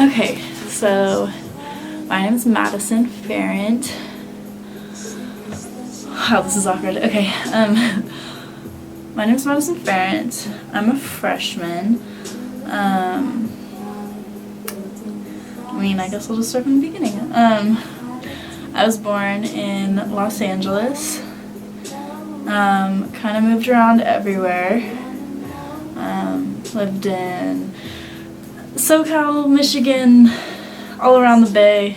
Okay, so my name is Madison Ferrant. Wow, this is awkward. Okay, my name is Madison Ferrant. I'm a freshman. I guess I'll just start from the beginning. I was born in Los Angeles. Kind of moved around everywhere. Lived in SoCal, Michigan, all around the Bay.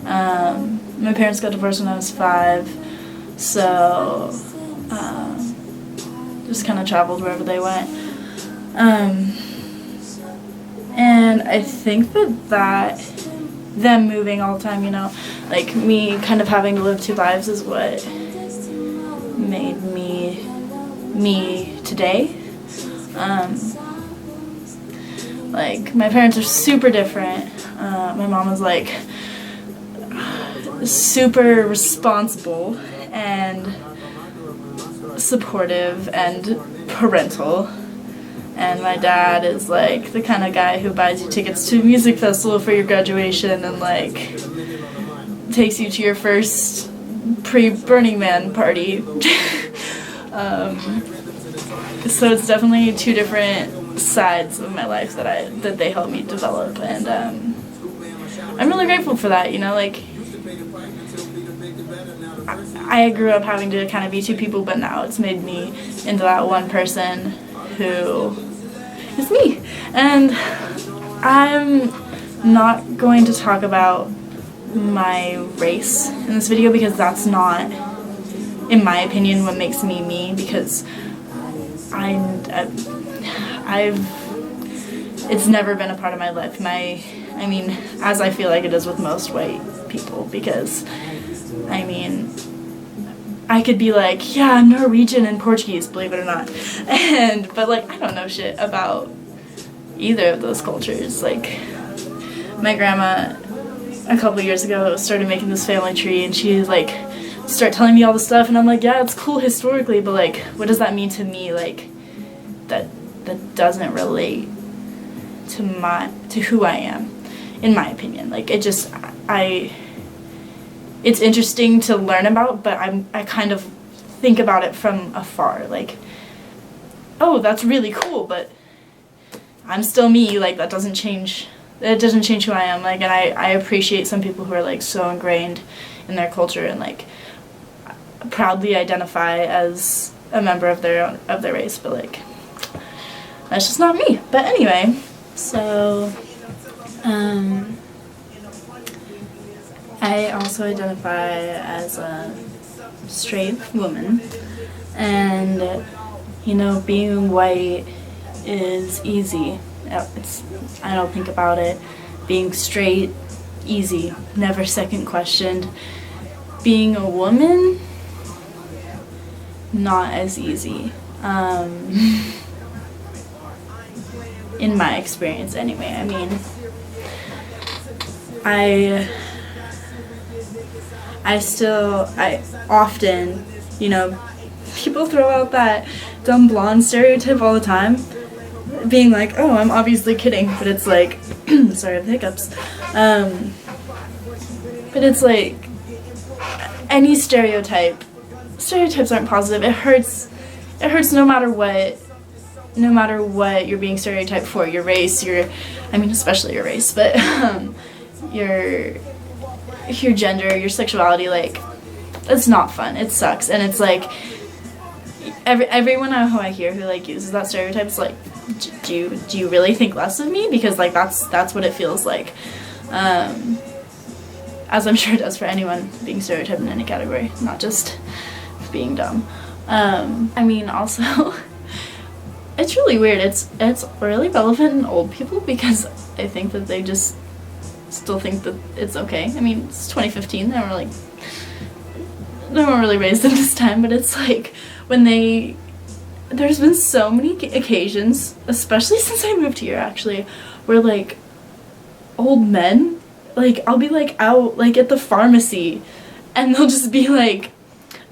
My parents got divorced when I was 5, so just kind of traveled wherever they went. And I think that them moving all the time, like me kind of having to live 2 lives is what made me today. Like, my parents are super different. My mom was like super responsible and supportive and parental, and my dad is like the kind of guy who buys you tickets to a music festival for your graduation and like takes you to your first pre-Burning Man party. So it's definitely 2 different sides of my life that they helped me develop, and I'm really grateful for that. Like, I grew up having to kind of be 2 people, but now it's made me into that one person who is me. And I'm not going to talk about my race in this video because that's not, in my opinion, what makes me me, because it's never been a part of my life. As I feel like it is with most white people, because, I could be like, yeah, I'm Norwegian and Portuguese, believe it or not, but like, I don't know shit about either of those cultures. Like, my grandma, a couple years ago, started making this family tree, and she like started telling me all the stuff, and I'm like, yeah, it's cool historically, but like, what does that mean to me? Like, that doesn't relate to who I am, in my opinion. Like, it's interesting to learn about, but I kind of think about it from afar. Like, oh, that's really cool, but I'm still me. Like, that doesn't change who I am. Like, and I appreciate some people who are like so ingrained in their culture and like proudly identify as a member of their race, but like, that's just not me. But anyway, so I also identify as a straight woman, and being white is easy. I don't think about it. Being straight, easy, never second questioned. Being a woman, not as easy. In my experience anyway. I often, people throw out that dumb blonde stereotype all the time, being like, oh, I'm obviously kidding, but it's like, sorry, I have the hiccups, but it's like, any stereotypes aren't positive. It hurts no matter what you're being stereotyped for, your race, especially your race, but your gender, your sexuality. Like, it's not fun. It sucks. And it's like, everyone who I hear who like uses that stereotype is like, do you really think less of me? Because like, that's what it feels like, as I'm sure it does for anyone being stereotyped in any category, not just being dumb. Also, it's really weird. It's really relevant in old people, because I think that they just still think that it's okay. It's 2015. They weren't really raised in this time, but it's like, there's been so many occasions, especially since I moved here actually, where like old men, like, I'll be like out like at the pharmacy, and they'll just be like,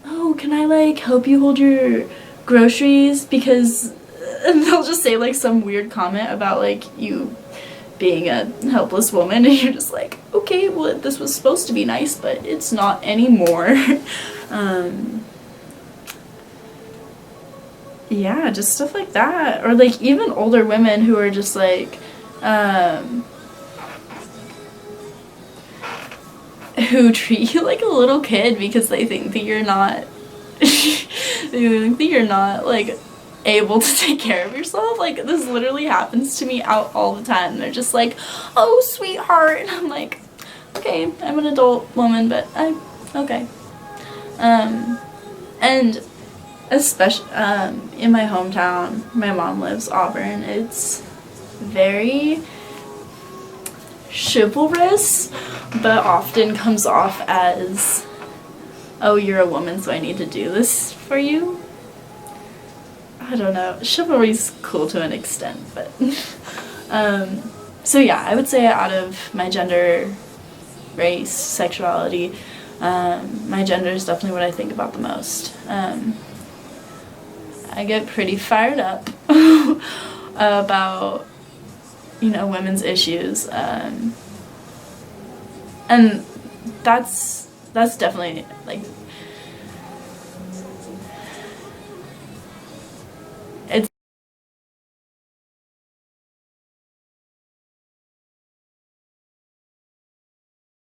oh, can I like help you hold your groceries, because, and they'll just say like some weird comment about like you being a helpless woman, and you're just like, okay, well, this was supposed to be nice, but it's not anymore. Yeah, just stuff like that. Or like even older women who are just like, who treat you like a little kid because they think that you're not like able to take care of yourself. Like, this literally happens to me out all the time. They're just like, oh, sweetheart, and I'm like, okay, I'm an adult woman, but okay. And especially in my hometown, my mom lives Auburn, it's very chivalrous, but often comes off as, oh, you're a woman, so I need to do this for you. I don't know. Chivalry's cool to an extent, but so yeah, I would say out of my gender, race, sexuality, my gender is definitely what I think about the most. I get pretty fired up about, you know, women's issues, and that's definitely like